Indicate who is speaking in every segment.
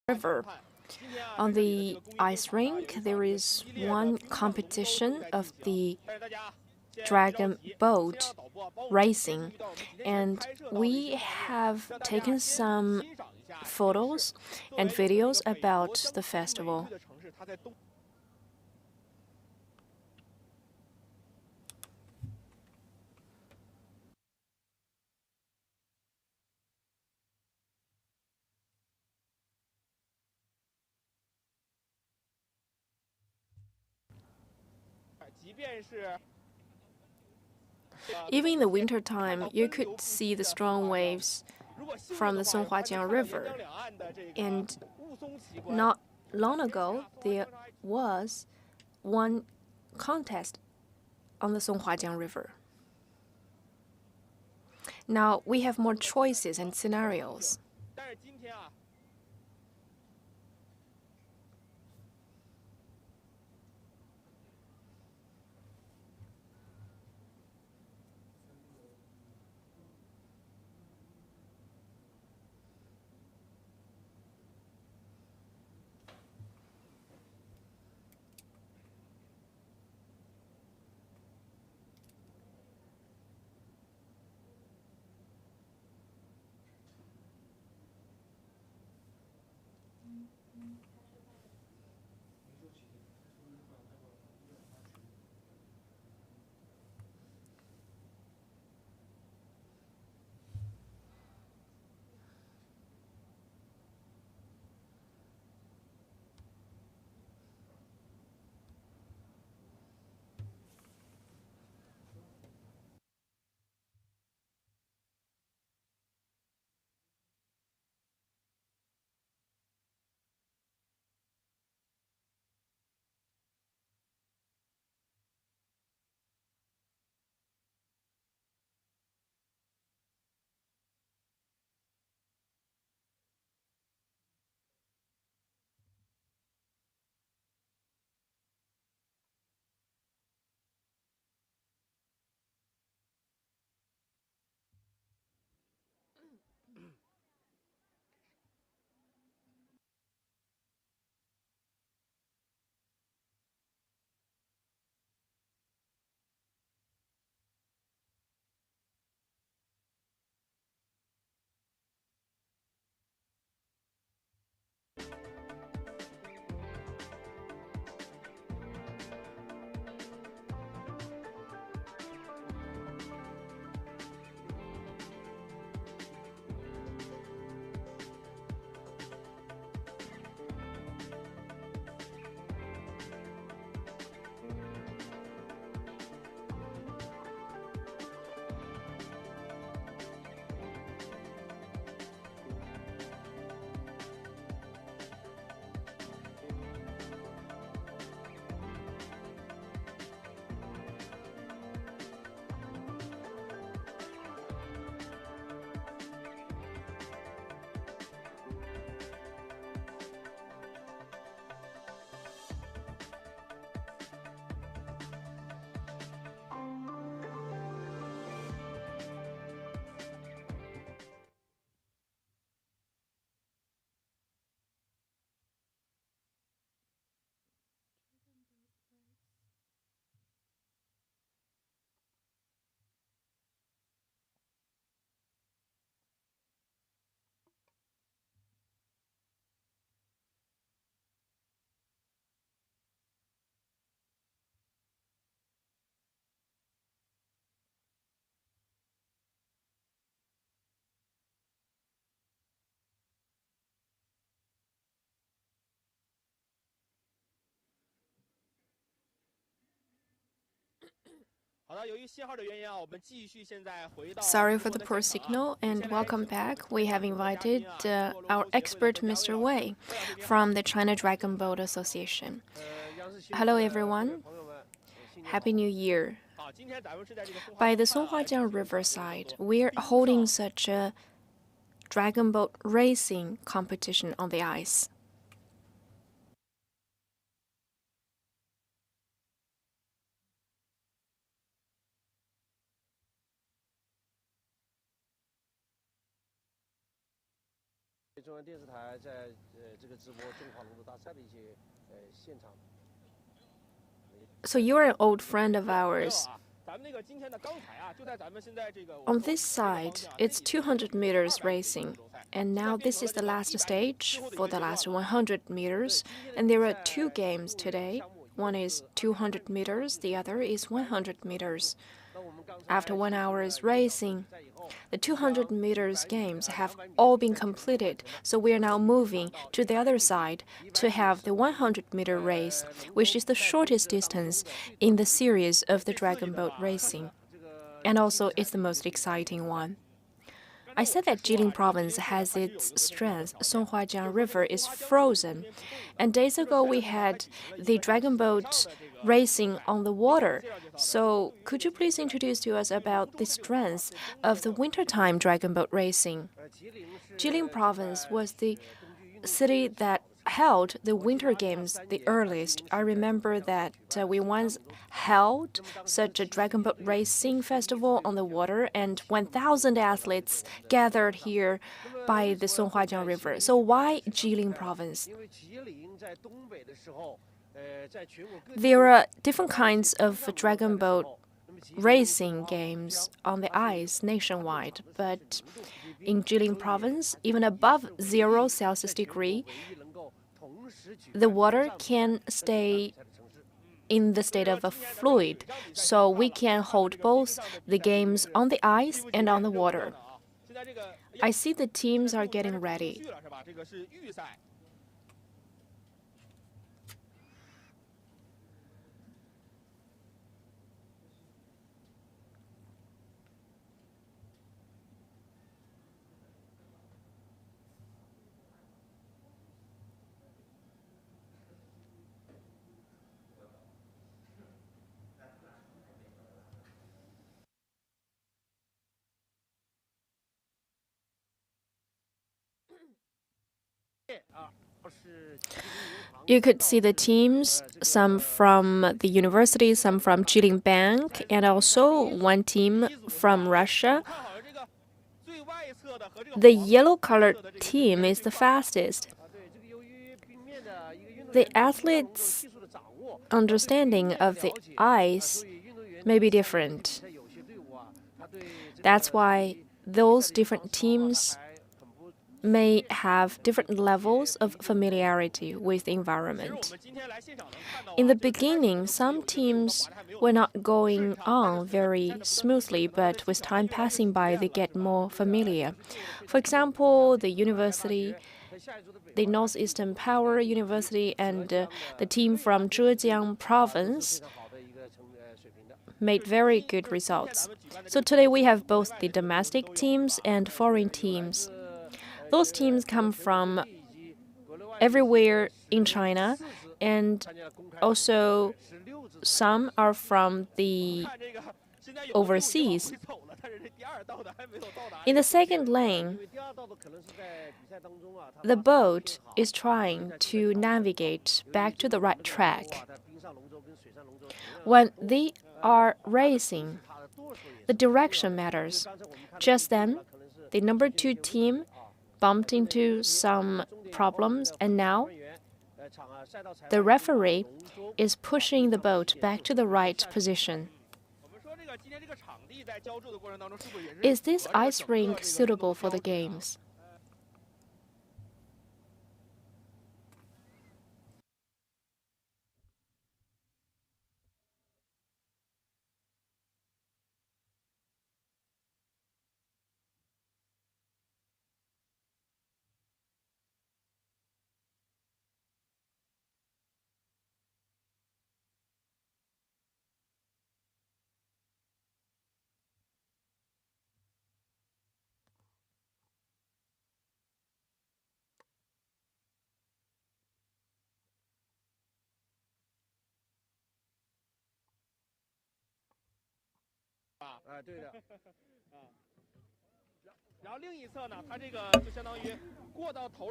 Speaker 1: River. On the ice rink, there is one competition of the dragon boat racing, and we have taken some photos and videos about the festival. Even in the wintertime, you could see the strong waves from the Songhuajiang River. And not long ago, there was one contest on the Songhuajiang River. Now we have more choices and scenarios. Sorry for the poor signal, and welcome back. We have invited our expert, Mr. Wei, from the China Dragon Boat Association. Hello, everyone. Happy New Year. By the Songhuajiang Riverside, we're holding such a dragon boat racing competition on the ice. So you're an old friend of ours. On this side, it's 200 meters racing. And now this is the last stage for the last 100 meters. And there are two games today. One is 200 meters, the other is 100 meters. After 1 hour's racing, the 200 meters games have all been completed, so we are now moving to the other side to have the 100-meter race, which is the shortest distance in the series of the dragon boat racing. And also, it's the most exciting one. I said that Jilin province has its strength. Songhuajiang River is frozen. And days ago, we had the dragon boat racing on the water. So could you please introduce to us about the strengths of the wintertime dragon boat racing? Jilin province was the city that held the Winter Games the earliest. I remember that we once held such a dragon boat racing festival on the water, and 1,000 athletes gathered here by the Songhuajiang River. So why Jilin province? There are different kinds of dragon boat racing games on the ice nationwide, but in Jilin province, even above 0 Celsius degree, the water can stay in the state of a fluid, so we can hold both the games on the ice and on the water. I see the teams are getting ready. You could see the teams, some from the university, some from Jilin Bank, and also one team from Russia. The yellow-colored team is the fastest. The athletes' understanding of the ice may be different. That's why those different teams may have different levels of familiarity with the environment. In the beginning, some teams were not going on very smoothly, but with time passing by, they get more familiar. For example, the university, the Northeastern Power University, and the team from Zhejiang province made very good results. So today we have both the domestic teams and foreign teams. Those teams come from everywhere in China, and also some are from the overseas. In the second lane, the boat is trying to navigate back to the right track. When they are racing, the direction matters. Just then, the number 2 team bumped into some problems, and now the referee is pushing the boat back to the right position. Is this ice rink suitable for the games?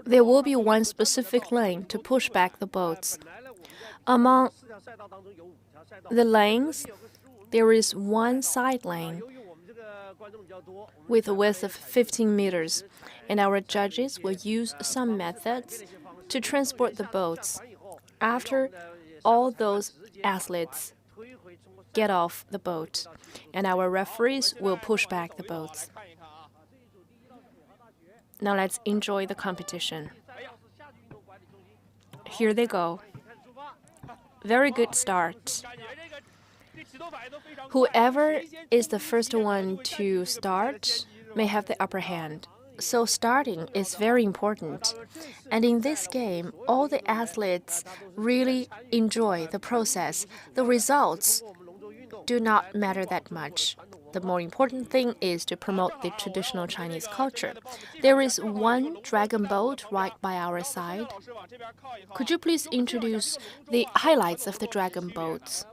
Speaker 1: There will be one specific lane to push back the boats. Among the lanes, there is one side lane. with a width of 15 meters, and our judges will use some methods to transport the boats. After all those athletes get off the boat, and our referees will push back the boats. Now let's enjoy the competition. Here they go. Very good start. Whoever is the first one to start may have the upper hand. So starting is very important. And in this game, all the athletes really enjoy the process. The results do not matter that much. The more important thing is to promote the traditional Chinese culture. There is one dragon boat right by our side. Could you please introduce the highlights of the dragon boats?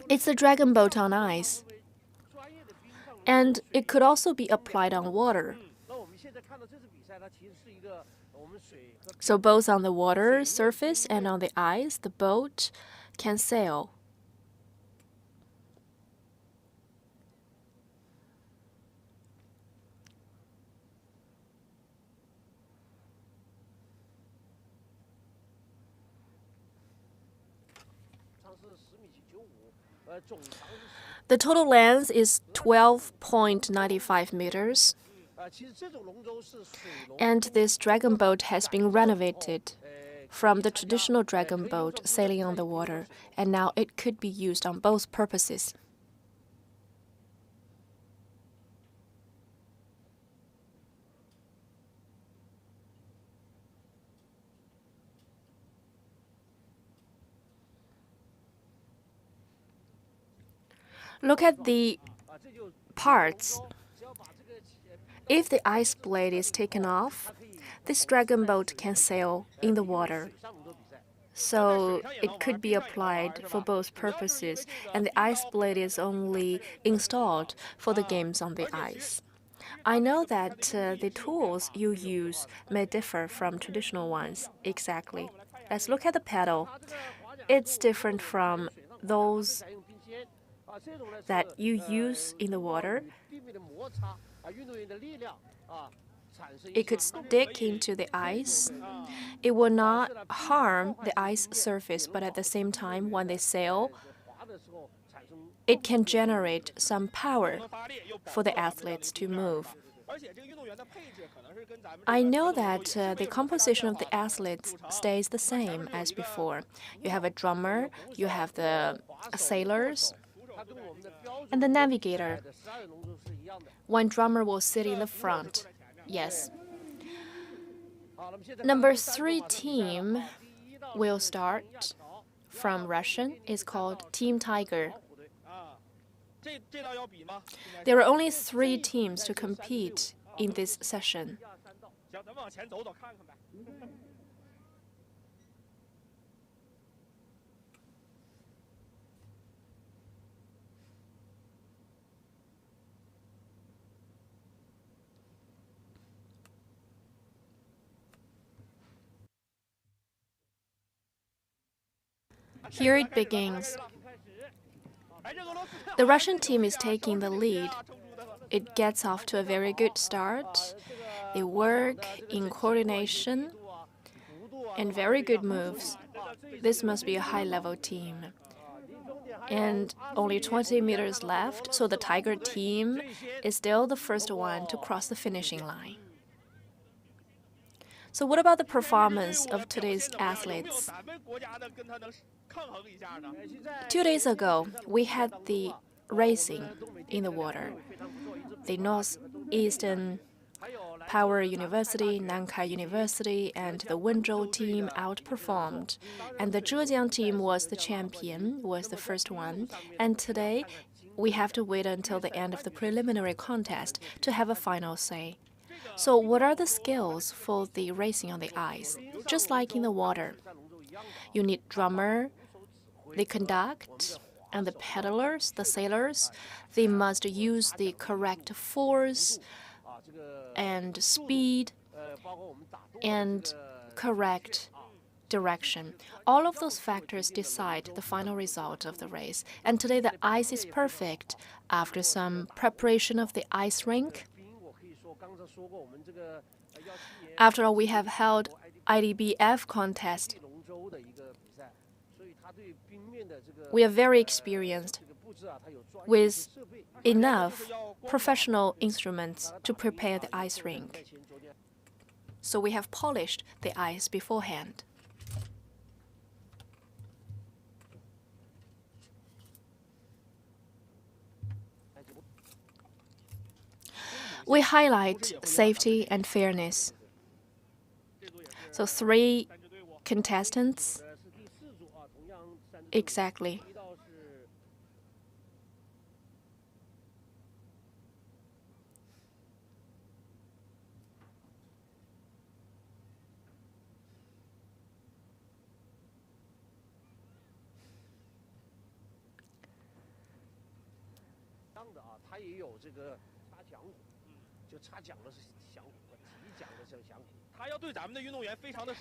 Speaker 1: It's a dragon boat on ice, and it could also be applied on water. So both on the water surface and on the ice, the boat can sail. The total length is 12.95 meters, and this dragon boat has been renovated from the traditional dragon boat sailing on the water, and now it could be used on both purposes. Look at the parts. If the ice blade is taken off, this dragon boat can sail in the water. So it could be applied for both purposes, and the ice blade is only installed for the games on the ice. I know that the tools you use may differ from traditional ones. Exactly. Let's look at the paddle. It's different from those that you use in the water. It could stick into the ice. It will not harm the ice surface, but at the same time, when they sail, it can generate some power for the athletes to move. I know that the composition of the athletes stays the same as before. You have a drummer, you have the sailors, and the navigator. One drummer will sit in the front. Yes. Number 3 team will start from Russian. It's called Team Tiger. There are only 3 teams to compete in this session. Here it begins. The Russian team is taking the lead. It gets off to a very good start. They work in coordination and very good moves. This must be a high-level team. And only 20 meters left, so the Tiger team is still the first one to cross the finishing line. So what about the performance of today's athletes? 2 days ago, we had the racing in the water. The northeastern Power University, Nankai University, and the Wenzhou team outperformed. And the Zhejiang team was the champion, was the first one. And today, we have to wait until the end of the preliminary contest to have a final say. So what are the skills for the racing on the ice? Just like in the water, you need drummer, the conduct, and the paddlers, the sailors. They must use the correct force and speed and correct direction. All of those factors decide the final result of the race. And today the ice is perfect. After some preparation of the ice rink, after all, we have held IDBF contest. We are very experienced with enough professional instruments to prepare the ice rink. So we have polished the ice beforehand. We highlight safety and fairness. So 3 contestants. Exactly.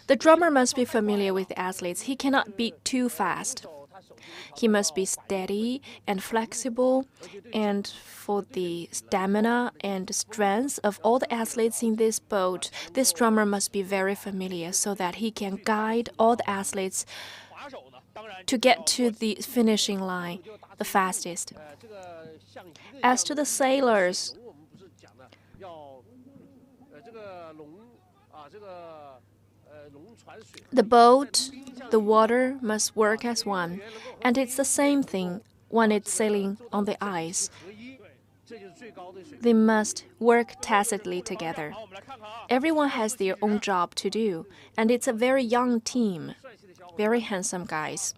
Speaker 1: The drummer must be familiar with the athletes. He cannot beat too fast. He must be steady and flexible, and for the stamina and strength of all the athletes in this boat, this drummer must be very familiar so that he can guide all the athletes to get to the finishing line the fastest. As to the sailors, the boat, the water must work as one, and it's the same thing when it's sailing on the ice. They must work tacitly together. Everyone has their own job to do, and it's a very young team, very handsome guys.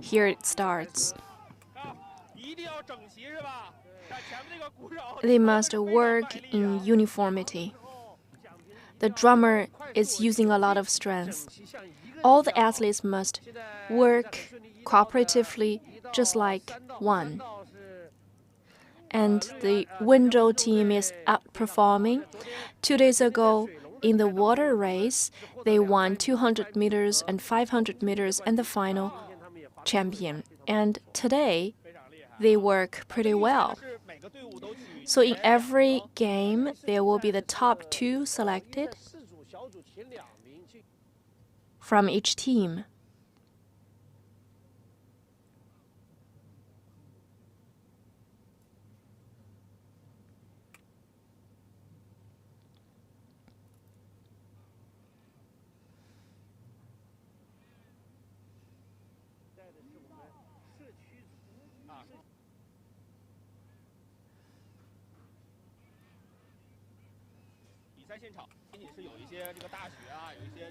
Speaker 1: Here it starts. They must work in uniformity. The drummer is using a lot of strength. All the athletes must work cooperatively, just like one. And the window team is outperforming. 2 days ago, in the water race, they won 200 meters and 500 meters and the final champion. And today, they work pretty well. So in every game, there will be the top 2 selected from each team.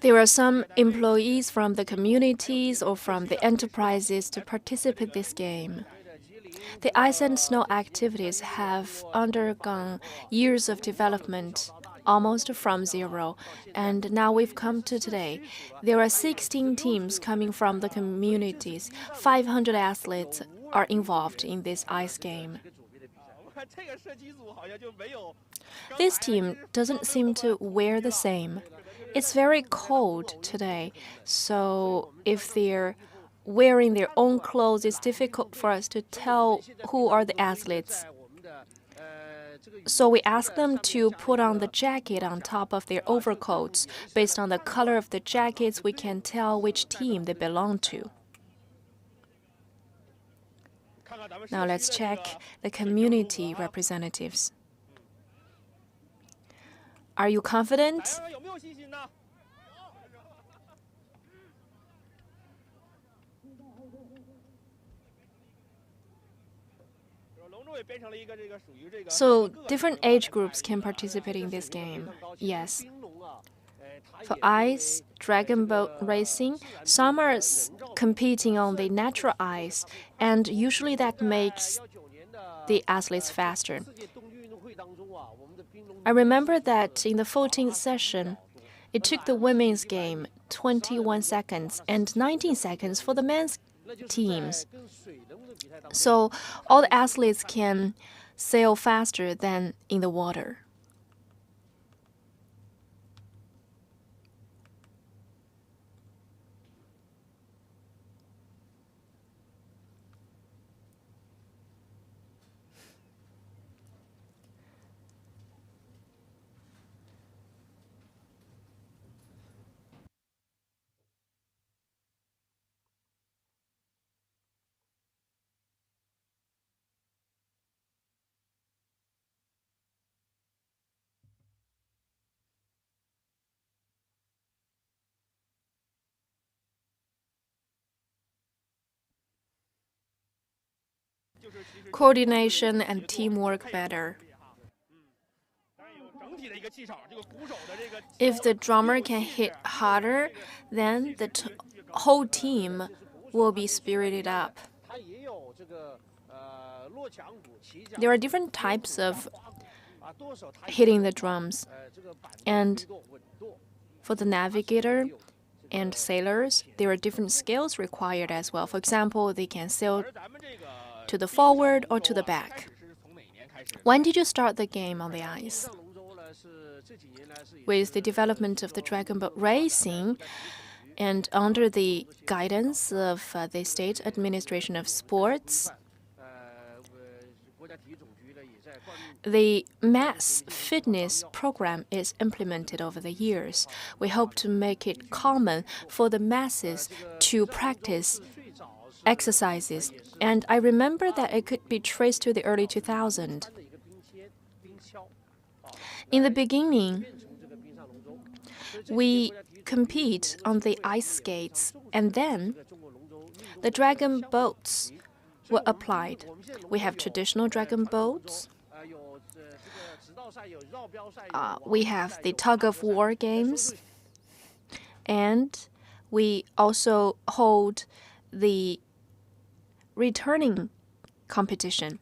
Speaker 1: There are some employees from the communities or from the enterprises to participate in this game. The ice and snow activities have undergone years of development, almost from zero, and now we've come to today. There are 16 teams coming from the communities. 500 athletes are involved in this ice game. This team doesn't seem to wear the same. It's very cold today, so if they're wearing their own clothes, it's difficult for us to tell who are the athletes. So we ask them to put on the jacket on top of their overcoats. Based on the color of the jackets, we can tell which team they belong to. Now let's check the community representatives. Are you confident? So different age groups can participate in this game. Yes. For ice, dragon boat racing, some are competing on the natural ice, and usually that makes the athletes faster. I remember that in the 14th session, it took the women's game 21 seconds and 19 seconds for the men's teams. So all the athletes can sail faster than in the water? Coordination and teamwork better. If the drummer can hit harder, then the whole team will be spirited up. There are different types of hitting the drums, and for the navigator and sailors, there are different skills required as well. For example, they can sail to the forward or to the back. When did you start the game on the ice? With the development of the dragon boat racing and under the guidance of the State Administration of Sports, the mass fitness program is implemented over the years. We hope to make it common for the masses to practice exercises. And I remember that it could be traced to the early 2000s. In the beginning, we compete on the ice skates, and then the dragon boats were applied. We have traditional dragon boats. We have the tug-of-war games, and we also hold the returning competition.